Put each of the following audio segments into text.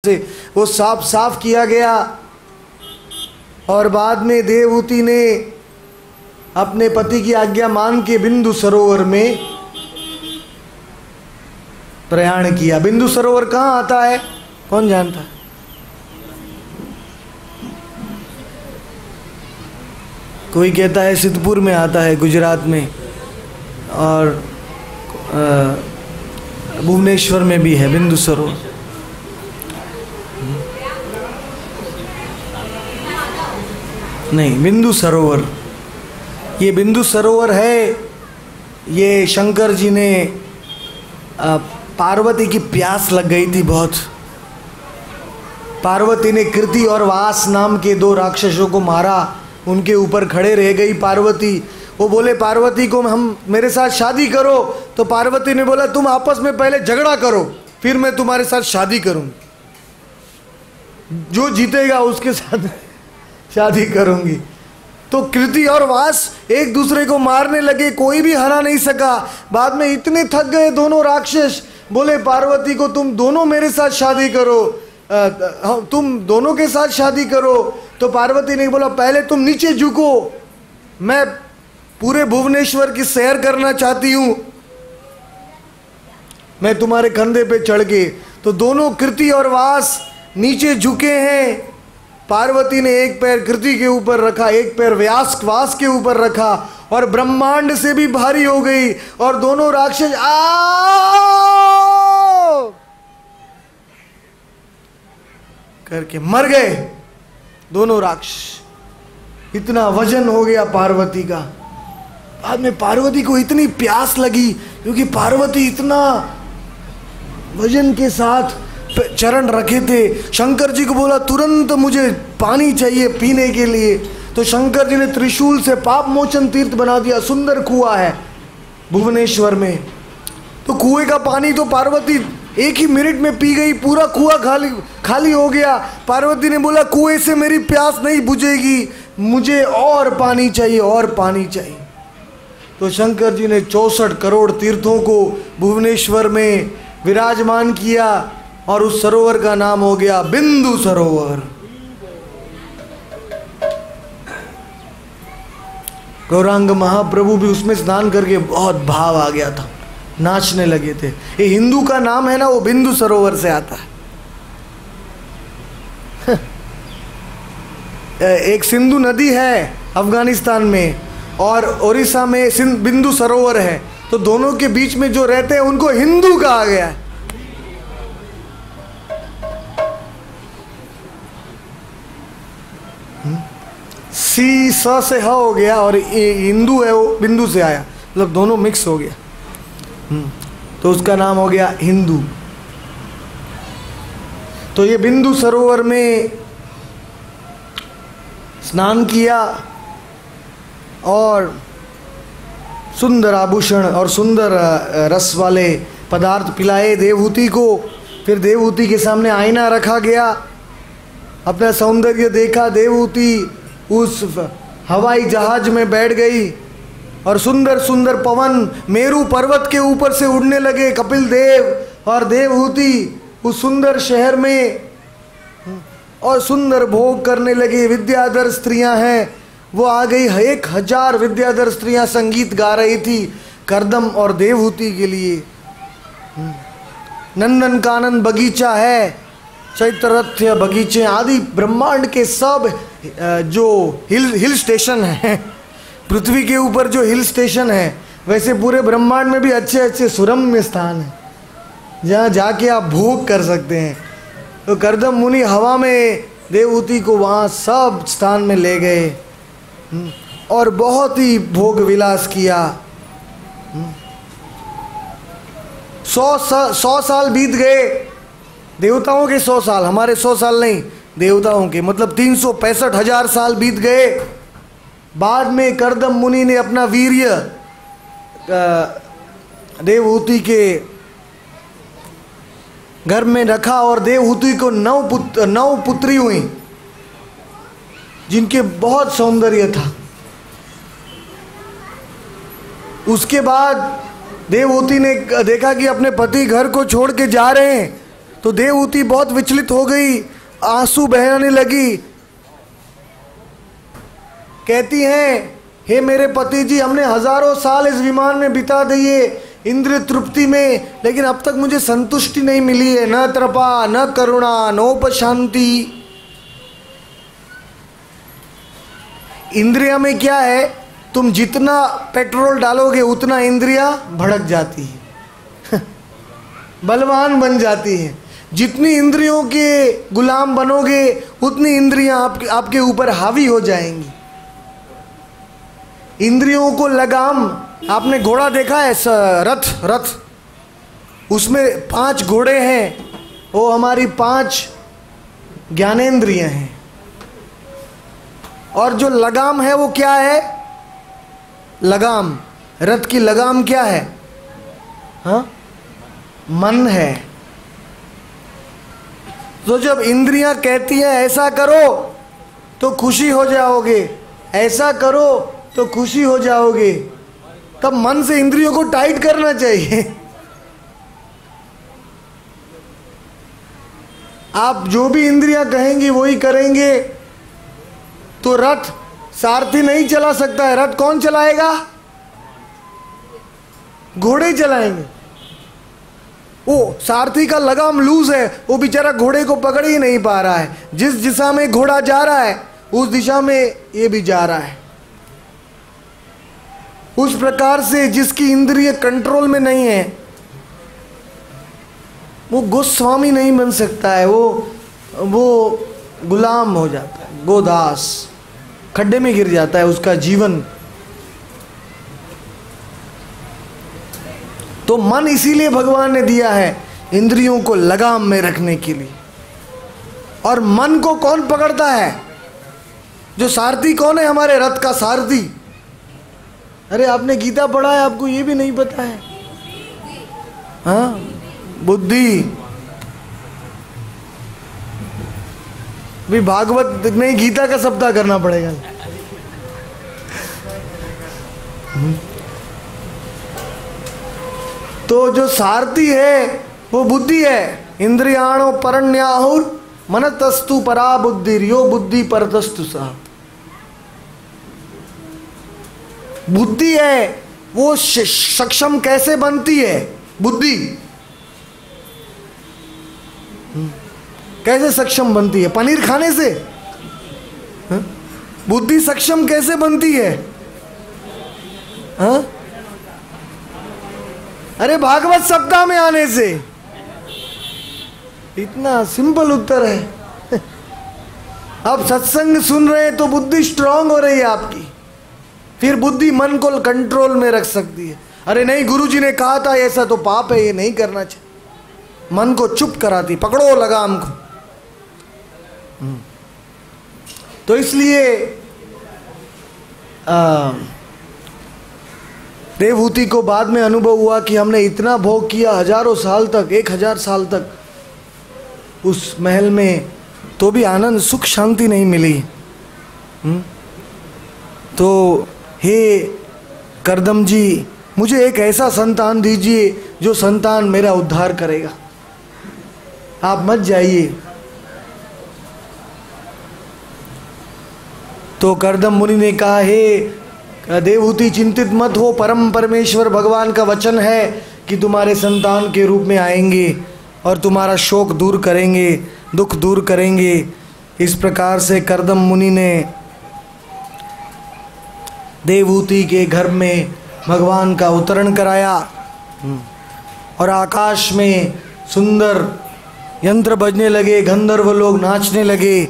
से वो साफ साफ किया गया। और बाद में देवहूति ने अपने पति की आज्ञा मान के बिंदु सरोवर में प्रयाण किया। बिंदु सरोवर कहाँ आता है, कौन जानता है? कोई कहता है सिद्धपुर में आता है, गुजरात में, और भुवनेश्वर में भी है बिंदु सरोवर। नहीं, बिंदु सरोवर, ये बिंदु सरोवर है। ये शंकर जी ने पार्वती की प्यास लग गई थी बहुत। पार्वती ने कृति और वास नाम के दो राक्षसों को मारा, उनके ऊपर खड़े रह गई पार्वती। वो बोले पार्वती को हम मेरे साथ शादी करो, तो पार्वती ने बोला तुम आपस में पहले झगड़ा करो फिर मैं तुम्हारे साथ शादी करूंगी, जो जीतेगा उसके साथ शादी करूंगी। तो कृति और वास एक दूसरे को मारने लगे, कोई भी हरा नहीं सका। बाद में इतने थक गए दोनों राक्षस, बोले पार्वती को तुम दोनों मेरे साथ शादी करो, तुम दोनों के साथ शादी करो। तो पार्वती ने बोला पहले तुम नीचे झुको, मैं पूरे भुवनेश्वर की सैर करना चाहती हूँ, मैं तुम्हारे कंधे पे चढ़ के। तो दोनों कृति और वास नीचे झुके हैं। पार्वती ने एक पैर कृति के ऊपर रखा, एक पैर वास के ऊपर रखा, और ब्रह्मांड से भी भारी हो गई। और दोनों राक्षस करके मर गए दोनों राक्षस। इतना वजन हो गया पार्वती का। बाद में पार्वती को इतनी प्यास लगी, क्योंकि पार्वती इतना वजन के साथ चरण रखे थे। शंकर जी को बोला तुरंत मुझे पानी चाहिए पीने के लिए। तो शंकर जी ने त्रिशूल से पाप मोचन तीर्थ बना दिया। सुंदर कुआं है भुवनेश्वर में। तो कुएं का पानी तो पार्वती एक ही मिनट में पी गई, पूरा कुआं खाली हो गया। पार्वती ने बोला कुएं से मेरी प्यास नहीं बुझेगी, मुझे और पानी चाहिए, और पानी चाहिए। तो शंकर जी ने 64 करोड़ तीर्थों को भुवनेश्वर में विराजमान किया, और उस सरोवर का नाम हो गया बिंदु सरोवर। गौरांग महाप्रभु भी उसमें स्नान करके बहुत भाव आ गया था, नाचने लगे थे। ये हिंदू का नाम है ना, वो बिंदु सरोवर से आता है। एक सिंधु नदी है अफगानिस्तान में, और ओडिशा में बिंदु सरोवर है। तो दोनों के बीच में जो रहते हैं उनको हिंदू कहा गया है। सी स से ह हो गया, और हिंदू है वो बिंदु से आया, मतलब दोनों मिक्स हो गया। तो उसका नाम हो गया हिंदू। तो ये बिंदु सरोवर में स्नान किया, और सुंदर आभूषण और सुंदर रस वाले पदार्थ पिलाए देवहूति को। फिर देवहूति के सामने आईना रखा गया, अपना सौंदर्य देखा। देवहूति उस हवाई जहाज में बैठ गई, और सुंदर सुंदर पवन मेरू पर्वत के ऊपर से उड़ने लगे। कपिल देव और देवहूति उस सुंदर शहर में और सुंदर भोग करने लगे। विद्याधर स्त्रियां हैं, वो आ गई। 1000 विद्याधर स्त्रियां संगीत गा रही थी करदम और देवहूति के लिए। नंदन कानन बगीचा है, चैत्ररथ्य बगीचे आदि ब्रह्मांड के सब जो हिल स्टेशन हैं, पृथ्वी के ऊपर जो हिल स्टेशन है, वैसे पूरे ब्रह्मांड में भी अच्छे अच्छे सुरम्य स्थान हैं जहाँ जाके आप भोग कर सकते हैं। तो करदम मुनि हवा में देवहूति को वहाँ सब स्थान में ले गए, और बहुत ही भोग विलास किया। 100 साल बीत गए। देवताओं के 100 साल, हमारे 100 साल नहीं, देवताओं के, मतलब 365,000 साल बीत गए। बाद में करदम मुनि ने अपना वीर्य देवहूति के घर में रखा, और देवहूति को 9 पुत्री हुई, जिनके बहुत सौंदर्य था। उसके बाद देवहूति ने देखा कि अपने पति घर को छोड़ के जा रहे हैं, तो देवहूति बहुत विचलित हो गई, आंसू बहने लगी। कहती हैं, हे मेरे पति जी, हमने हजारों साल इस विमान में बिता दिए इंद्रिय तृप्ति में, लेकिन अब तक मुझे संतुष्टि नहीं मिली है। न कृपा, न करुणा, नोपशांति। इंद्रिया में क्या है, तुम जितना पेट्रोल डालोगे उतना इंद्रिया भड़क जाती है बलवान बन जाती है। जितनी इंद्रियों के गुलाम बनोगे उतनी इंद्रियां आपके ऊपर हावी हो जाएंगी। इंद्रियों को लगाम, आपने घोड़ा देखा है, रथ, उसमें 5 घोड़े हैं, वो हमारी 5 ज्ञानेंद्रियां हैं। और जो लगाम है वो क्या है, लगाम, रथ की लगाम क्या है, हाँ, मन है। तो जब इंद्रियां कहती है ऐसा करो तो खुशी हो जाओगे, ऐसा करो तो खुशी हो जाओगे, तब मन से इंद्रियों को टाइट करना चाहिए। आप जो भी इंद्रियां कहेंगी वही करेंगे। तो रथ सारथी नहीं चला सकता है, रथ कौन चलाएगा, घोड़े चलाएंगे। वो सारथी का लगाम लूज है, वो बेचारा घोड़े को पकड़ ही नहीं पा रहा है। जिस दिशा में घोड़ा जा रहा है उस दिशा में ये भी जा रहा है। उस प्रकार से जिसकी इंद्रिय कंट्रोल में नहीं है वो गोस्वामी नहीं बन सकता है, वो गुलाम हो जाता है, गोदास, खड्डे में गिर जाता है उसका जीवन। तो मन इसीलिए भगवान ने दिया है इंद्रियों को लगाम में रखने के लिए। और मन को कौन पकड़ता है, जो सारथी कौन है हमारे रथ का सारथी? अरे आपने गीता पढ़ा है, आपको ये भी नहीं पता है? हाँ, बुद्धि। भी भागवत में गीता का सप्ताह करना पड़ेगा। तो जो सारथी है वो बुद्धि है। इंद्रियाणो परण्याहुर मनतस्तु परा बुद्धि, यो बुद्धि परतस्तु सा। बुद्धि है वो सक्षम कैसे बनती है, बुद्धि कैसे सक्षम बनती है? पनीर खाने से? बुद्धि सक्षम कैसे बनती है? हाँ? अरे भागवत सप्ताह में आने से। इतना सिंपल उत्तर है। अब सत्संग सुन रहे हैं तो बुद्धि स्ट्रांग हो रही है आपकी, फिर बुद्धि मन को कंट्रोल में रख सकती है। अरे नहीं, गुरुजी ने कहा था ऐसा तो पाप है, ये नहीं करना चाहिए, मन को चुप कराती, पकड़ो लगाम को। तो इसलिए देवहूति को बाद में अनुभव हुआ कि हमने इतना भोग किया, हजारों साल तक, 1000 साल तक उस महल में, तो भी आनंद सुख शांति नहीं मिली। तो हे करदम जी, मुझे एक ऐसा संतान दीजिए जो संतान मेरा उद्धार करेगा, आप मत जाइए। तो करदम मुनि ने कहा, हे देवहूति चिंतित मत हो, परम परमेश्वर भगवान का वचन है कि तुम्हारे संतान के रूप में आएंगे और तुम्हारा शोक दूर करेंगे, दुख दूर करेंगे। इस प्रकार से करदम मुनि ने देवहूति के गर्भ में भगवान का अवतरण कराया और आकाश में सुंदर यंत्र बजने लगे, गंधर्व लोग नाचने लगे।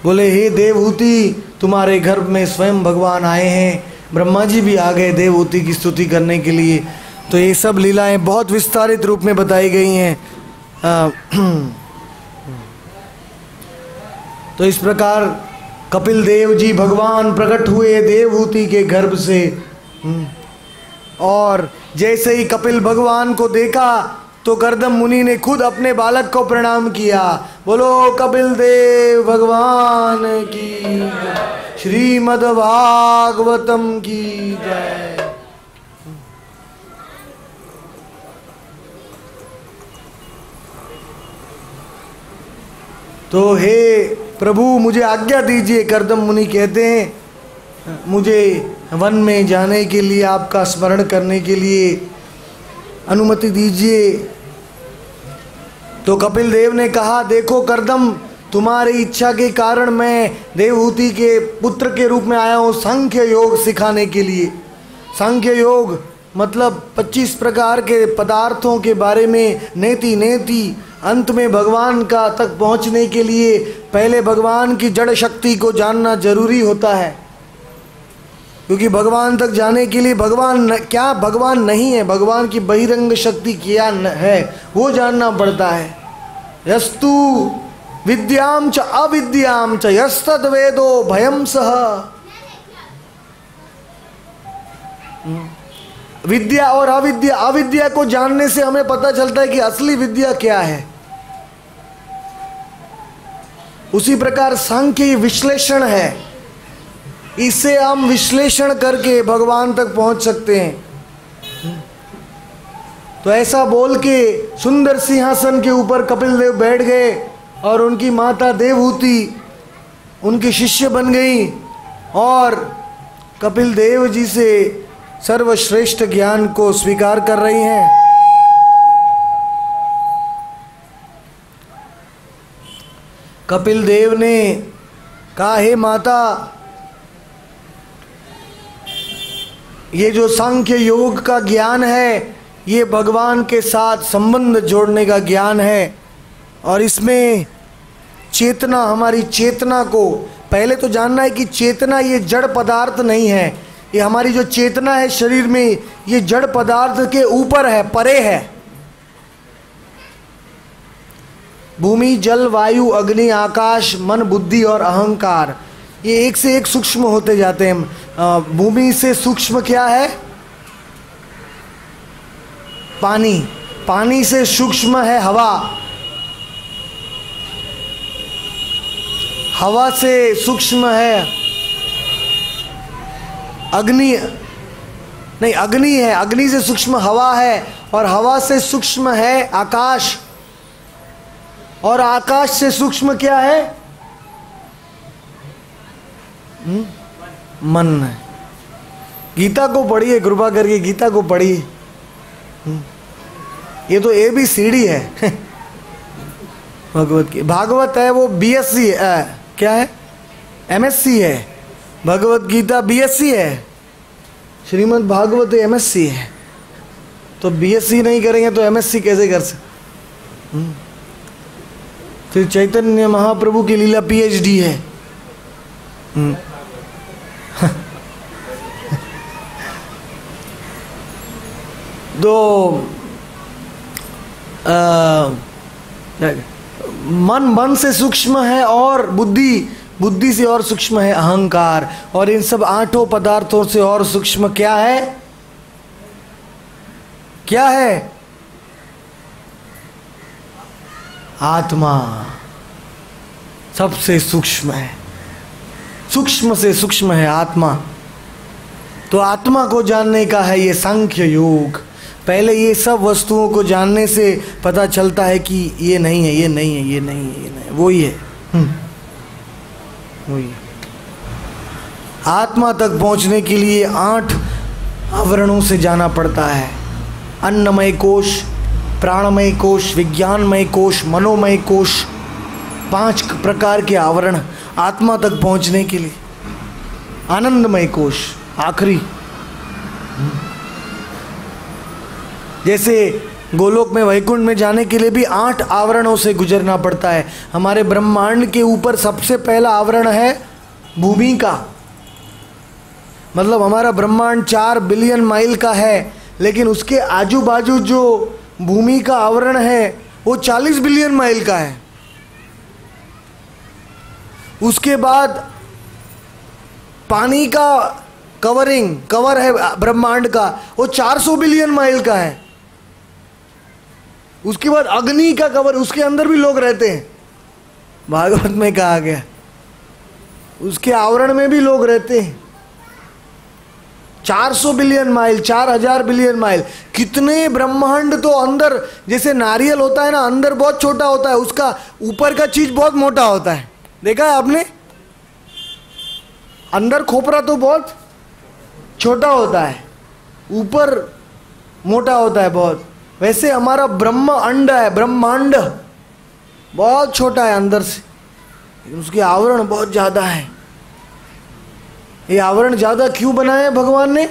बोले, हे देवहूति, तुम्हारे गर्भ में स्वयं भगवान आए हैं। ब्रह्मा जी भी आ गए देवहूति की स्तुति करने के लिए। तो ये सब लीलाएं बहुत विस्तारित रूप में बताई गई हैं। तो इस प्रकार कपिल देव जी भगवान प्रकट हुए देवहूति के गर्भ से। और जैसे ही कपिल भगवान को देखा तो करदम मुनि ने खुद अपने बालक को प्रणाम किया। बोलो कपिल देव भगवान की, श्रीमद् भागवतम की जय। तो हे प्रभु मुझे आज्ञा दीजिए। कर्दम मुनि कहते हैं मुझे वन में जाने के लिए, आपका स्मरण करने के लिए अनुमति दीजिए। तो कपिल देव ने कहा, देखो कर्दम, तुम्हारी इच्छा के कारण मैं देवहूति के पुत्र के रूप में आया हूँ सांख्य योग सिखाने के लिए। सांख्य योग मतलब 25 प्रकार के पदार्थों के बारे में नेति नेति अंत में भगवान का तक पहुँचने के लिए पहले भगवान की जड़ शक्ति को जानना जरूरी होता है, क्योंकि भगवान तक जाने के लिए क्या भगवान नहीं है, भगवान की बहिरंग शक्ति क्या है वो जानना पड़ता है। यस्तु विद्याम च अविद्याम च यस्तद वेदो भयम सह। विद्या और अविद्या, अविद्या को जानने से हमें पता चलता है कि असली विद्या क्या है। उसी प्रकार सांख्य विश्लेषण है, इससे हम विश्लेषण करके भगवान तक पहुंच सकते हैं। तो ऐसा बोल के सुंदर सिंहासन के ऊपर कपिल देव बैठ गए और उनकी माता देवहूति उनकी शिष्य बन गई और कपिल देव जी से सर्वश्रेष्ठ ज्ञान को स्वीकार कर रही हैं। कपिल देव ने कहा, हे माता, ये जो सांख्य योग का ज्ञान है ये भगवान के साथ संबंध जोड़ने का ज्ञान है, और इसमें चेतना, हमारी चेतना को पहले तो जानना है कि चेतना ये जड़ पदार्थ नहीं है। ये हमारी जो चेतना है शरीर में, ये जड़ पदार्थ के ऊपर है, परे है। भूमि, जल, वायु, अग्नि, आकाश, मन, बुद्धि और अहंकार, ये एक से एक सूक्ष्म होते जाते हैं। भूमि से सूक्ष्म क्या है? पानी। पानी से सूक्ष्म है हवा। हवा से सूक्ष्म है अग्नि, नहीं अग्नि है, अग्नि से सूक्ष्म हवा है, और हवा से सूक्ष्म है आकाश, और आकाश से सूक्ष्म क्या है? मन है। गीता को पढ़िए, कृपा करके गीता को पढ़िए। ये तो ABCD है भगवत की। भागवत है वो BSc है, क्या है? MSc है। भगवत गीता BSc है, श्रीमद् भागवत MSc है। तो BSc नहीं करेंगे तो MSc कैसे कर सकते? फिर चैतन्य महाप्रभु की लीला PhD है। तो मन से सूक्ष्म है, और बुद्धि से और सूक्ष्म है अहंकार, और इन सब 8 पदार्थों से और सूक्ष्म क्या है? क्या है? आत्मा सबसे सूक्ष्म है, सूक्ष्म से सूक्ष्म है आत्मा। तो आत्मा को जानने का है ये सांख्य योग। पहले ये सब वस्तुओं को जानने से पता चलता है कि ये नहीं है, ये नहीं है, ये नहीं है, ये नहीं है, वही है, वही है। आत्मा तक पहुंचने के लिए 8 आवरणों से जाना पड़ता है। अन्नमय कोश, प्राणमय कोश, विज्ञानमय कोश, मनोमय कोश, 5 प्रकार के आवरण आत्मा तक पहुंचने के लिए। आनंदमय कोश आखिरी, जैसे गोलोक में, वैकुंठ में जाने के लिए भी 8 आवरणों से गुजरना पड़ता है। हमारे ब्रह्मांड के ऊपर सबसे पहला आवरण है भूमि का, मतलब हमारा ब्रह्मांड 4 बिलियन माइल का है, लेकिन उसके आजू बाजू जो भूमि का आवरण है वो 40 बिलियन माइल का है। उसके बाद पानी का कवर है ब्रह्मांड का, वो 400 बिलियन माइल का है। उसके बाद अग्नि का कवर, उसके अंदर भी लोग रहते हैं, भागवत में कहा गया, उसके आवरण में भी लोग रहते हैं। 400 बिलियन माइल, 4000 बिलियन माइल, कितने ब्रह्मांड। तो अंदर जैसे नारियल होता है ना, अंदर बहुत छोटा होता है, उसका ऊपर का चीज बहुत मोटा होता है। देखा है आपने? अंदर खोपरा तो बहुत छोटा होता है, ऊपर मोटा होता है बहुत। वैसे हमारा ब्रह्म अंड है, ब्रह्मांड बहुत छोटा है अंदर से, लेकिन उसकी आवरण बहुत ज्यादा है। ये आवरण ज्यादा क्यों बनाए हैं भगवान ने?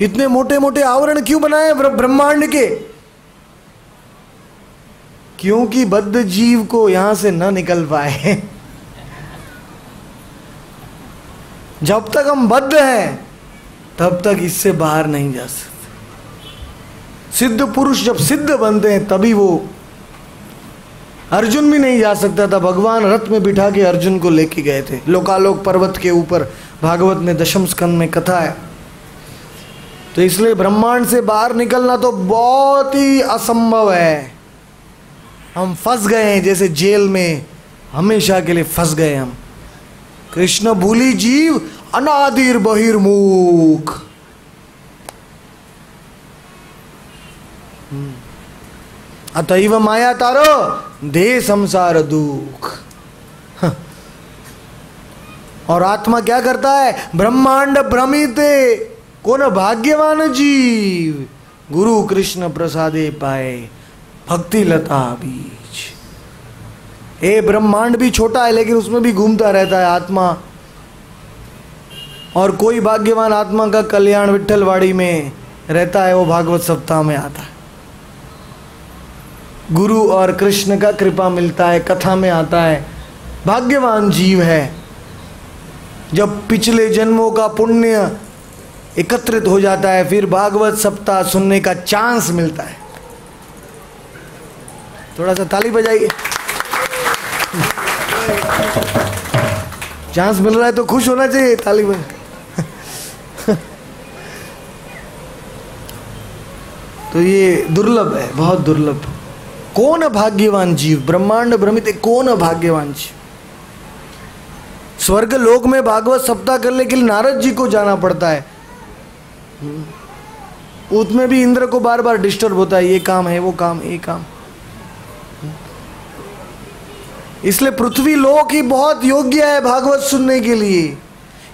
इतने मोटे मोटे आवरण क्यों बनाए ब्रह्मांड के? क्योंकि बद्ध जीव को यहां से न निकल पाए। जब तक हम बद्ध हैं तब तक इससे बाहर नहीं जा सकते। सिद्ध पुरुष जब सिद्ध बनते हैं तभी वो, अर्जुन भी नहीं जा सकता था, भगवान रथ में बिठा के अर्जुन को लेके गए थे लोकालोक पर्वत के ऊपर। भागवत में दशम स्कंद में कथा है। तो इसलिए ब्रह्मांड से बाहर निकलना तो बहुत ही असंभव है। हम फंस गए हैं, जैसे जेल में हमेशा के लिए फंस गए हम। कृष्ण भूली जीव अनादिर बहिर्मुख। अतैव माया तारो दे संसार दुख। और आत्मा क्या करता है? ब्रह्मांड भ्रमिते कौन भाग्यवान जीव, गुरु कृष्ण प्रसादे पाए भक्ति लता बीज। ये ब्रह्मांड भी छोटा है लेकिन उसमें भी घूमता रहता है आत्मा। और कोई भाग्यवान आत्मा का कल्याण विट्ठलवाड़ी में रहता है, वो भागवत सप्ताह में आता है। गुरु और कृष्ण का कृपा मिलता है, कथा में आता है। भाग्यवान जीव है जब पिछले जन्मों का पुण्य एकत्रित हो जाता है, फिर भागवत सप्ताह सुनने का चांस मिलता है। थोड़ा सा ताली बजाइए। चांस मिल रहा है तो खुश होना चाहिए, ताली बजा। तो ये दुर्लभ है, बहुत दुर्लभ। कौन भाग्यवान जीव? ब्रह्मांड भ्रमित कौन भाग्यवान जीव? स्वर्ग लोक में भागवत सप्ताह करने के लिए नारद जी को जाना पड़ता है। उसमें भी इंद्र को बार बार डिस्टर्ब होता है, ये काम है, वो काम, ये काम। इसलिए पृथ्वी लोक ही बहुत योग्य है भागवत सुनने के लिए,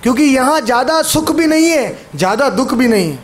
क्योंकि यहां ज्यादा सुख भी नहीं है, ज्यादा दुख भी नहीं है।